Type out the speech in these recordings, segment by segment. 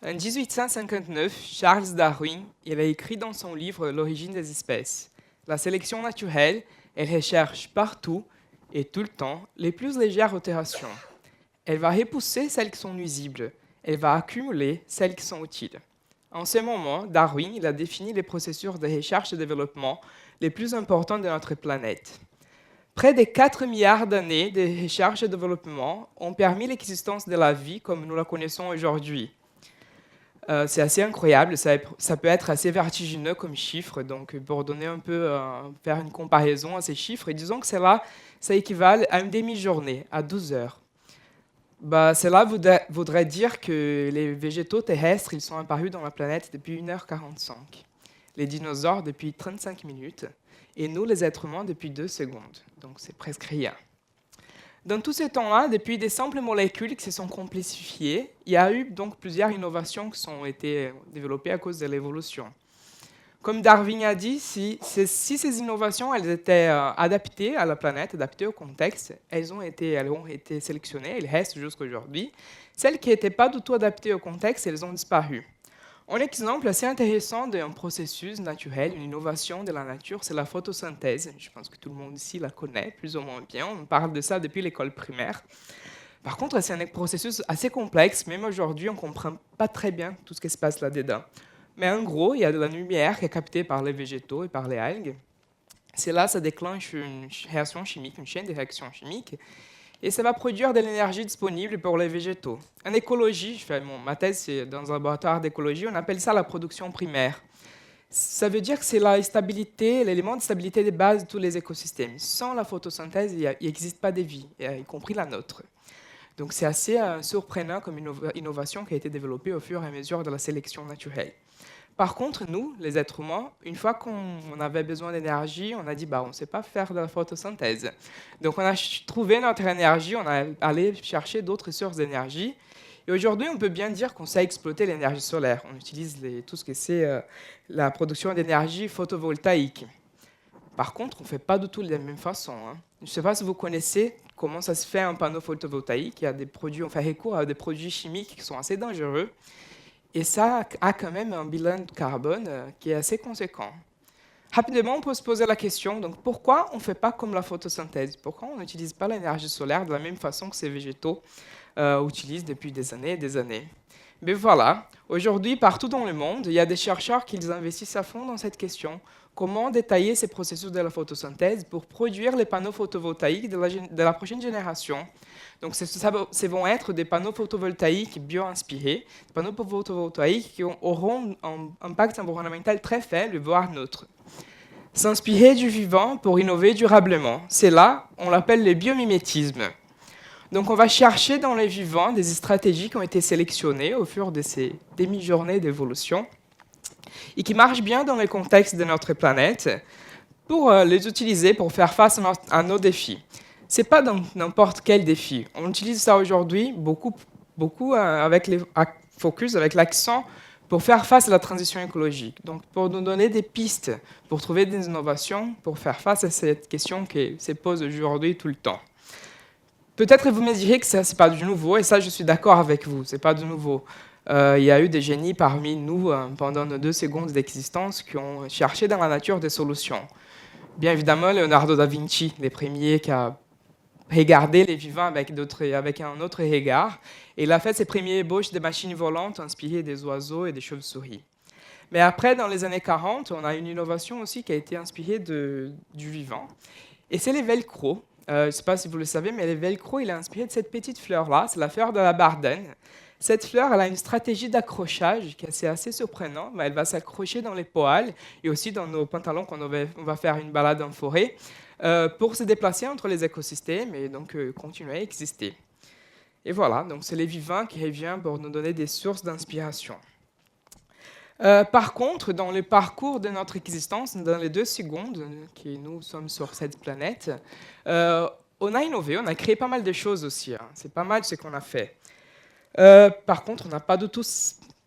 En 1859, Charles Darwin il a écrit dans son livre L'origine des espèces. La sélection naturelle, elle recherche partout et tout le temps les plus légères altérations. Elle va repousser celles qui sont nuisibles. Elle va accumuler celles qui sont utiles. En ce moment, Darwin il a défini les processus de recherche et développement les plus importants de notre planète. Près de 4 milliards d'années de recherche et développement ont permis l'existence de la vie comme nous la connaissons aujourd'hui. C'est assez incroyable, ça peut être assez vertigineux comme chiffre. Donc, pour donner un peu, faire une comparaison à ces chiffres, disons que ça équivaut à une demi-journée, à 12 heures. Cela voudrait dire que les végétaux terrestres ils sont apparus dans la planète depuis 1h45, les dinosaures depuis 35 minutes, et nous, les êtres humains, depuis 2 secondes. Donc, c'est presque rien. Dans tout ce temps-là, depuis des simples molécules qui se sont complexifiées, il y a eu donc plusieurs innovations qui ont été développées à cause de l'évolution. Comme Darwin a dit, si ces innovations elles étaient adaptées à la planète, adaptées au contexte, elles ont été sélectionnées, elles restent jusqu'à aujourd'hui. Celles qui n'étaient pas du tout adaptées au contexte, elles ont disparu. Un exemple assez intéressant d'un processus naturel, une innovation de la nature, c'est la photosynthèse. Je pense que tout le monde ici la connaît plus ou moins bien. On parle de ça depuis l'école primaire. Par contre, c'est un processus assez complexe. Même aujourd'hui, on ne comprend pas très bien tout ce qui se passe là-dedans. Mais en gros, il y a de la lumière qui est captée par les végétaux et par les algues. Ça déclenche une réaction chimique, une chaîne de réactions chimiques. Et ça va produire de l'énergie disponible pour les végétaux. En écologie, ma thèse c'est dans un laboratoire d'écologie, on appelle ça la production primaire. Ça veut dire que c'est la stabilité, l'élément de stabilité de base de tous les écosystèmes. Sans la photosynthèse, il n'existe pas de vie, y compris la nôtre. Donc c'est assez surprenant comme innovation qui a été développée au fur et à mesure de la sélection naturelle. Par contre, nous, les êtres humains, une fois qu'on avait besoin d'énergie, on a dit on ne sait pas faire de la photosynthèse. Donc on a trouvé notre énergie, on a allé chercher d'autres sources d'énergie. Et aujourd'hui, on peut bien dire qu'on sait exploiter l'énergie solaire. On utilise tout ce que c'est la production d'énergie photovoltaïque. Par contre, on ne fait pas du tout de la même façon. Je ne sais pas si vous connaissez comment ça se fait un panneau photovoltaïque. Il y a des produits, on fait recours à des produits chimiques qui sont assez dangereux. Et ça a quand même un bilan de carbone qui est assez conséquent. Rapidement, on peut se poser la question, donc pourquoi on ne fait pas comme la photosynthèse? Pourquoi on n'utilise pas l'énergie solaire de la même façon que ces végétaux utilisent depuis des années et des années? Mais voilà, aujourd'hui, partout dans le monde, il y a des chercheurs qui investissent à fond dans cette question. Comment détailler ces processus de la photosynthèse pour produire les panneaux photovoltaïques de la prochaine génération? Donc, ce vont être des panneaux photovoltaïques bio-inspirés, des panneaux photovoltaïques qui auront un impact environnemental très faible, voire neutre. S'inspirer du vivant pour innover durablement. C'est là, on l'appelle le biomimétisme. Donc, on va chercher dans les vivants des stratégies qui ont été sélectionnées au fur de ces demi-journées d'évolution et qui marchent bien dans le contexte de notre planète pour les utiliser pour faire face à nos défis. Ce n'est pas dans n'importe quel défi. On utilise ça aujourd'hui beaucoup avec focus, avec l'accent pour faire face à la transition écologique. Donc, pour nous donner des pistes, pour trouver des innovations, pour faire face à cette question qui se pose aujourd'hui tout le temps. Peut-être vous me direz que ça, ce n'est pas du nouveau, et ça, je suis d'accord avec vous, ce n'est pas du nouveau. Il y a eu des génies parmi nous pendant nos 2 secondes d'existence qui ont cherché dans la nature des solutions. Bien évidemment, Leonardo da Vinci, les premiers qui a regardé les vivants avec un autre regard, et il a fait ses premières ébauches de machines volantes inspirées des oiseaux et des chauves-souris. Mais après, dans les années 40, on a une innovation aussi qui a été inspirée du vivant, et c'est les velcro. Je ne sais pas si vous le savez, mais le velcro, il est inspiré de cette petite fleur-là, c'est la fleur de la Bardane. Cette fleur, elle a une stratégie d'accrochage qui est assez surprenante. Elle va s'accrocher dans les poils et aussi dans nos pantalons quand on va faire une balade en forêt pour se déplacer entre les écosystèmes et donc continuer à exister. Et voilà, donc c'est les vivants qui reviennent pour nous donner des sources d'inspiration. Par contre, dans le parcours de notre existence, dans les 2 secondes que nous sommes sur cette planète, on a innové, on a créé pas mal de choses aussi. C'est pas mal ce qu'on a fait. Par contre, on n'a pas du tout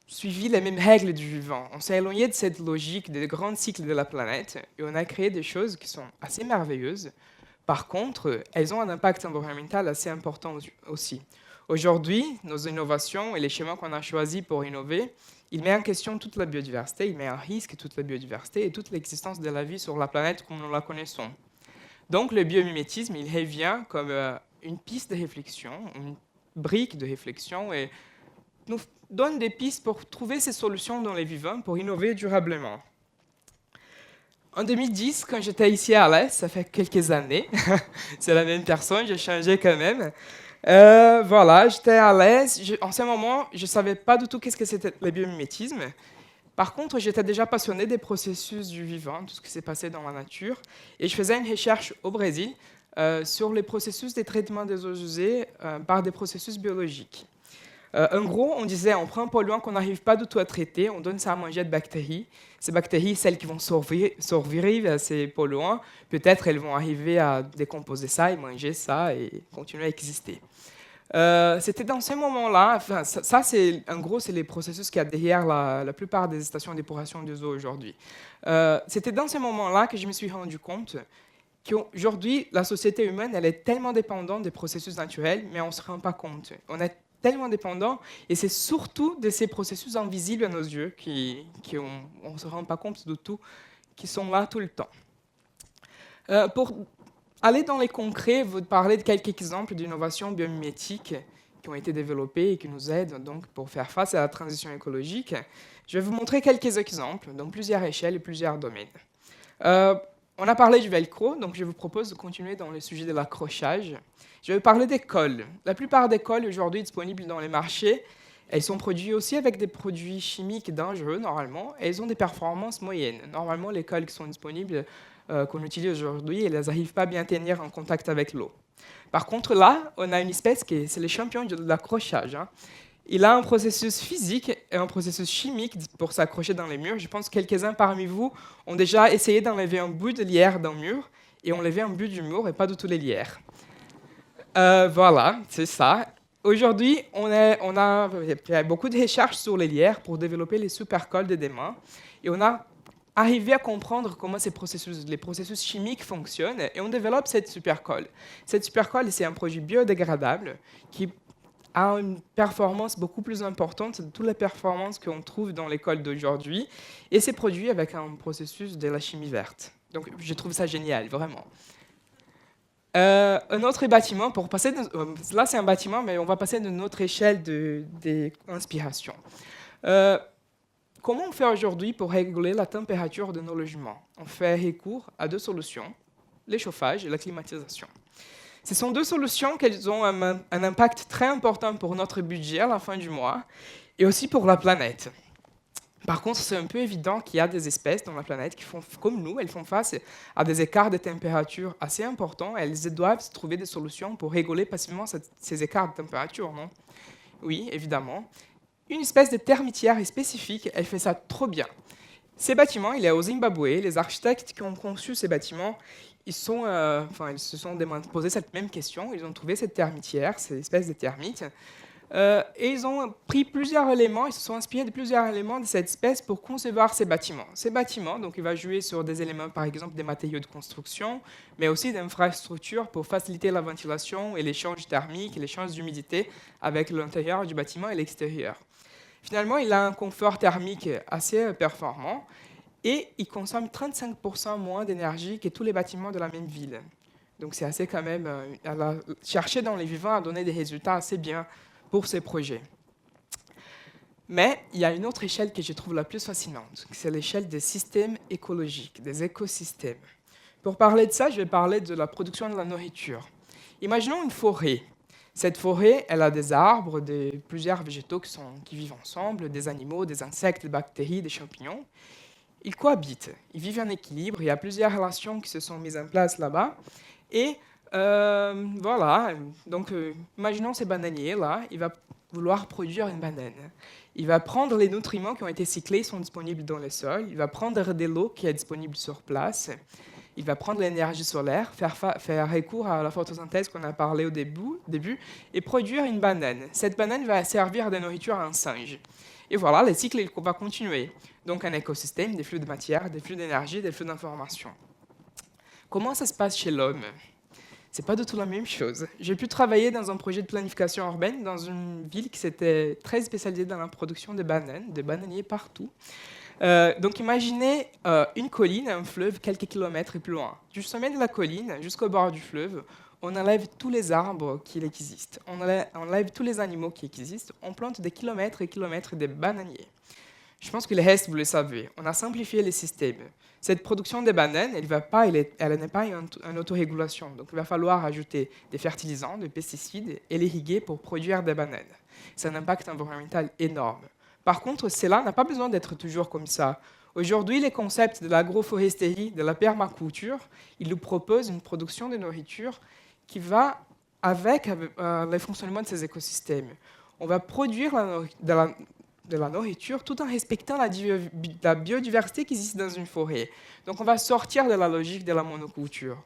suivi les mêmes règles du vivant. On s'est éloigné de cette logique des grands cycles de la planète et on a créé des choses qui sont assez merveilleuses. Par contre, elles ont un impact environnemental assez important aussi. Aujourd'hui, nos innovations et les schémas qu'on a choisis pour innover, ils mettent en question toute la biodiversité, ils mettent en risque toute la biodiversité et toute l'existence de la vie sur la planète comme nous la connaissons. Donc le biomimétisme, il revient comme une piste de réflexion, une brique de réflexion et nous donne des pistes pour trouver ces solutions dans les vivants pour innover durablement. En 2010, quand j'étais ici à l'Est, ça fait quelques années, c'est la même personne, j'ai changé quand même. Voilà, j'étais à l'Est. En ce moment, je ne savais pas du tout qu'est-ce que c'était le biomimétisme. Par contre, j'étais déjà passionné des processus du vivant, tout ce qui s'est passé dans la nature. Et je faisais une recherche au Brésil sur les processus des traitements des eaux usées par des processus biologiques. En gros, on disait, on prend un polluant qu'on n'arrive pas du tout à traiter, on donne ça à manger de bactéries. Ces bactéries, celles qui vont survivre à ces polluants, peut-être elles vont arriver à décomposer ça et manger ça et continuer à exister. C'était dans ce moment-là, enfin, ça c'est, en gros, c'est les processus qu'il y a derrière la plupart des stations d'épuration des eaux aujourd'hui. C'était dans ce moment-là que je me suis rendu compte qu'aujourd'hui, la société humaine, elle est tellement dépendante des processus naturels, mais on ne se rend pas compte. On est tellement dépendant, et c'est surtout de ces processus invisibles à nos yeux qu'on ne se rend pas compte de tout, qui sont là tout le temps. Pour aller dans les concrets, vous parler de quelques exemples d'innovations biomimétiques qui ont été développées et qui nous aident donc pour faire face à la transition écologique. Je vais vous montrer quelques exemples dans plusieurs échelles et plusieurs domaines. On a parlé du velcro, donc je vous propose de continuer dans le sujet de l'accrochage. Je vais parler des cols. La plupart des cols aujourd'hui disponibles dans les marchés, elles sont produites aussi avec des produits chimiques dangereux normalement, et elles ont des performances moyennes. Normalement, les cols qui sont disponibles, qu'on utilise aujourd'hui, elles n'arrivent pas à bien tenir en contact avec l'eau. Par contre, là, on a une espèce c'est le champion de l'accrochage. Il a un processus physique et un processus chimique pour s'accrocher dans les murs. Je pense que quelques-uns parmi vous ont déjà essayé d'enlever un bout de lierre d'un mur et enlever un bout du mur et pas du tout les lierres. Voilà, c'est ça. Aujourd'hui, on a fait beaucoup de recherches sur les lierres pour développer les supercols de demain. Et on a arrivé à comprendre comment les processus chimiques fonctionnent et on développe cette supercolle. Cette supercolle, c'est un produit biodégradable qui a une performance beaucoup plus importante de toutes les performances qu'on trouve dans l'école d'aujourd'hui, et c'est produit avec un processus de la chimie verte. Donc je trouve ça génial, vraiment. Un autre bâtiment, pour passer là c'est un bâtiment, mais on va passer d'une autre échelle d'inspiration. Comment on fait aujourd'hui pour réguler la température de nos logements? On fait recours à deux solutions, le chauffage et la climatisation. Ce sont deux solutions qui ont un impact très important pour notre budget à la fin du mois et aussi pour la planète. Par contre, c'est un peu évident qu'il y a des espèces dans la planète qui font, comme nous, elles font face à des écarts de température assez importants et elles doivent trouver des solutions pour réguler passivement ces écarts de température, non? Oui, évidemment. Une espèce de termitière spécifique, elle fait ça trop bien. Ces bâtiments, il est au Zimbabwe. Les architectes qui ont conçu ces bâtiments, ils se sont posé cette même question. Ils ont trouvé cette termitière, cette espèce de termite. Et ils ont pris plusieurs éléments, ils se sont inspirés de plusieurs éléments de cette espèce pour concevoir ces bâtiments. Ces bâtiments, donc, il va jouer sur des éléments, par exemple, des matériaux de construction, mais aussi d'infrastructures pour faciliter la ventilation et l'échange thermique et l'échange d'humidité avec l'intérieur du bâtiment et l'extérieur. Finalement, il a un confort thermique assez performant et il consomme 35% moins d'énergie que tous les bâtiments de la même ville. Donc c'est assez quand même... Elle a cherché dans les vivants à donner des résultats assez bien pour ces projets. Mais il y a une autre échelle que je trouve la plus fascinante, c'est l'échelle des systèmes écologiques, des écosystèmes. Pour parler de ça, je vais parler de la production de la nourriture. Imaginons une forêt. Cette forêt, elle a des arbres, plusieurs végétaux qui vivent ensemble, des animaux, des insectes, des bactéries, des champignons. Ils cohabitent, ils vivent en équilibre, il y a plusieurs relations qui se sont mises en place là-bas. Et voilà, donc imaginons ces bananiers-là, il va vouloir produire une banane. Il va prendre les nutriments qui ont été cyclés, sont disponibles dans le sol, il va prendre de l'eau qui est disponible sur place, il va prendre l'énergie solaire, faire recours à la photosynthèse qu'on a parlé au début, et produire une banane. Cette banane va servir de nourriture à un singe. Et voilà, le cycle il va continuer. Donc un écosystème, des flux de matière, des flux d'énergie, des flux d'informations. Comment ça se passe chez l'homme? C'est pas du tout la même chose. J'ai pu travailler dans un projet de planification urbaine dans une ville qui s'était très spécialisée dans la production de bananes, des bananiers partout. Donc imaginez une colline, un fleuve quelques kilomètres plus loin. Du sommet de la colline jusqu'au bord du fleuve, on enlève tous les arbres qui existent, on enlève tous les animaux qui existent, on plante des kilomètres et kilomètres de bananiers. Je pense que le reste, vous le savez. On a simplifié les systèmes. Cette production de bananes, elle n'est pas une autorégulation. Donc, il va falloir ajouter des fertilisants, des pesticides et l'irriguer pour produire des bananes. C'est un impact environnemental énorme. Par contre, cela n'a pas besoin d'être toujours comme ça. Aujourd'hui, les concepts de l'agroforesterie, de la permaculture, ils nous proposent une production de nourriture qui va avec le fonctionnement de ces écosystèmes. On va produire de la nourriture tout en respectant la biodiversité qui existe dans une forêt. Donc on va sortir de la logique de la monoculture.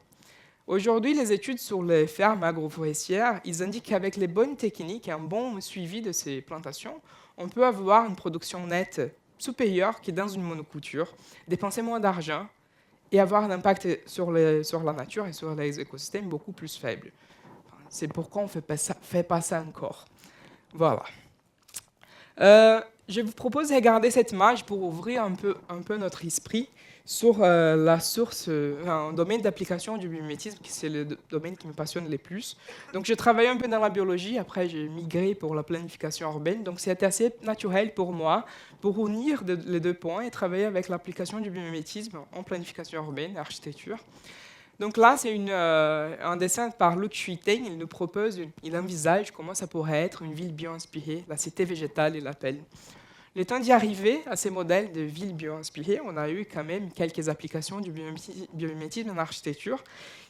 Aujourd'hui, les études sur les fermes agroforestières, ils indiquent qu'avec les bonnes techniques et un bon suivi de ces plantations, on peut avoir une production nette supérieure qui est dans une monoculture, dépenser moins d'argent et avoir un impact sur la nature et sur les écosystèmes beaucoup plus faible. C'est pourquoi on ne fait pas ça encore. Voilà. Je vous propose de regarder cette image pour ouvrir un peu notre esprit sur la source, un domaine d'application du biomimétisme, qui c'est le domaine qui me passionne le plus. Donc, j'ai travaillé un peu dans la biologie, après j'ai migré pour la planification urbaine. Donc, c'était assez naturel pour moi pour unir les deux points et travailler avec l'application du biomimétisme en planification urbaine, architecture. Donc là, c'est un dessin par Luc Schuiten. Il nous propose, il envisage comment ça pourrait être une ville bio-inspirée. La cité végétale, il l'appelle. Le temps d'y arriver à ces modèles de villes bio-inspirées, on a eu quand même quelques applications du biomimétisme en architecture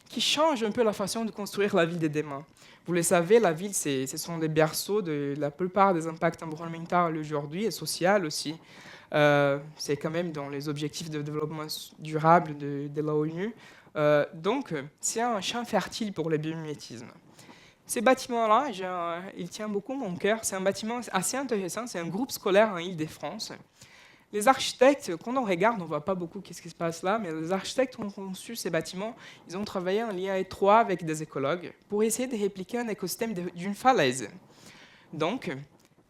qui changent un peu la façon de construire la ville de demain. Vous le savez, la ville, ce sont des berceaux de la plupart des impacts environnementaux aujourd'hui et sociaux aussi. C'est quand même dans les objectifs de développement durable de l'ONU. Donc, c'est un champ fertile pour le biomimétisme. Ces bâtiments-là, il tient beaucoup mon cœur. C'est un bâtiment assez intéressant. C'est un groupe scolaire en Île-de-France. Les architectes, quand on regarde, on ne voit pas beaucoup ce qui se passe là, mais les architectes ont conçu ces bâtiments. Ils ont travaillé en lien étroit avec des écologues pour essayer de répliquer un écosystème d'une falaise. Donc,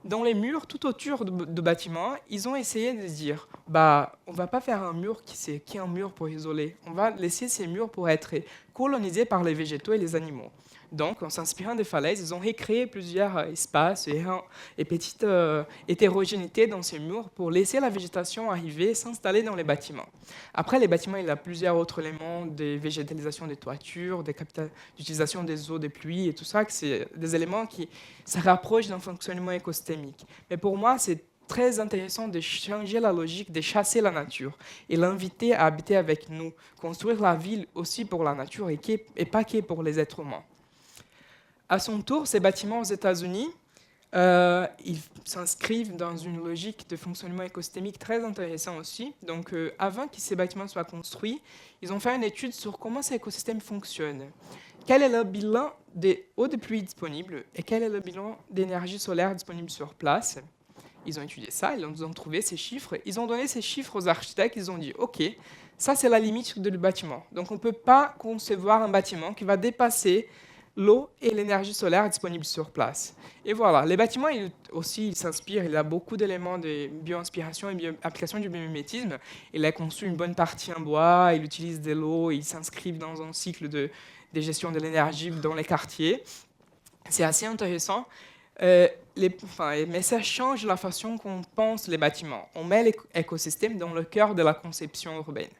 dans les murs, tout autour du bâtiment, ils ont essayé de se dire on ne va pas faire un mur qui est un mur pour isoler. On va laisser ces murs pour être colonisés par les végétaux et les animaux. Donc, en s'inspirant des falaises, ils ont recréé plusieurs espaces et petites hétérogénéités dans ces murs pour laisser la végétation arriver et s'installer dans les bâtiments. Après, les bâtiments, il y a plusieurs autres éléments, des végétalisations des toitures, d'utilisation des eaux des pluies et tout ça, que c'est des éléments qui se rapprochent d'un fonctionnement écosystémique. Mais pour moi, c'est très intéressant de changer la logique, de chasser la nature et l'inviter à habiter avec nous, construire la ville aussi pour la nature et pas que pour les êtres humains. À son tour, ces bâtiments aux États-Unis, ils s'inscrivent dans une logique de fonctionnement écosystémique très intéressante aussi. Donc, avant que ces bâtiments soient construits, ils ont fait une étude sur comment ces écosystèmes fonctionnent. Quel est le bilan des eaux de pluie disponibles et quel est le bilan d'énergie solaire disponible sur place. Ils ont étudié ça, ils ont trouvé ces chiffres. Ils ont donné ces chiffres aux architectes, ils ont dit « Ok, ça c'est la limite du bâtiment. Donc on ne peut pas concevoir un bâtiment qui va dépasser l'eau et l'énergie solaire disponibles sur place. » Et voilà, les bâtiments ils s'inspirent, il a beaucoup d'éléments de bio-inspiration et application du biomimétisme. Il a conçu une bonne partie en bois, il utilise de l'eau, il s'inscrivent dans un cycle de gestion de l'énergie dans les quartiers. C'est assez intéressant. Mais ça change la façon qu'on pense les bâtiments. On met l'écosystème dans le cœur de la conception urbaine.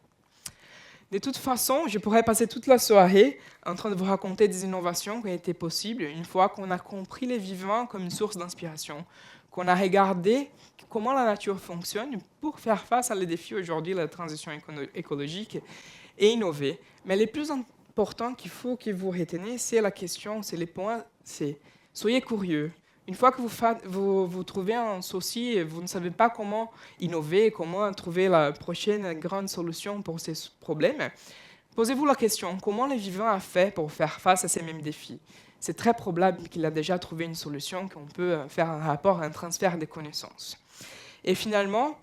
De toute façon, je pourrais passer toute la soirée en train de vous raconter des innovations qui ont été possibles une fois qu'on a compris les vivants comme une source d'inspiration, qu'on a regardé comment la nature fonctionne pour faire face à les défis aujourd'hui de la transition écologique et innover. Mais le plus important qu'il faut que vous reteniez, c'est la question, c'est les points, c'est soyez curieux. Une fois que vous trouvez un souci et vous ne savez pas comment innover, comment trouver la prochaine grande solution pour ces problèmes, posez-vous la question, comment le vivant a fait pour faire face à ces mêmes défis? C'est très probable qu'il a déjà trouvé une solution, qu'on peut faire un rapport, un transfert des connaissances. Et finalement,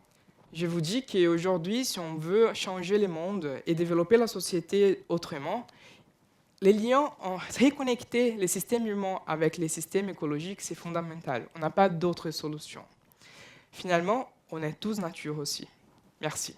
je vous dis qu'aujourd'hui, si on veut changer le monde et développer la société autrement, les liens, reconnecter les systèmes humains avec les systèmes écologiques, c'est fondamental. On n'a pas d'autre solution. Finalement, on est tous nature aussi. Merci.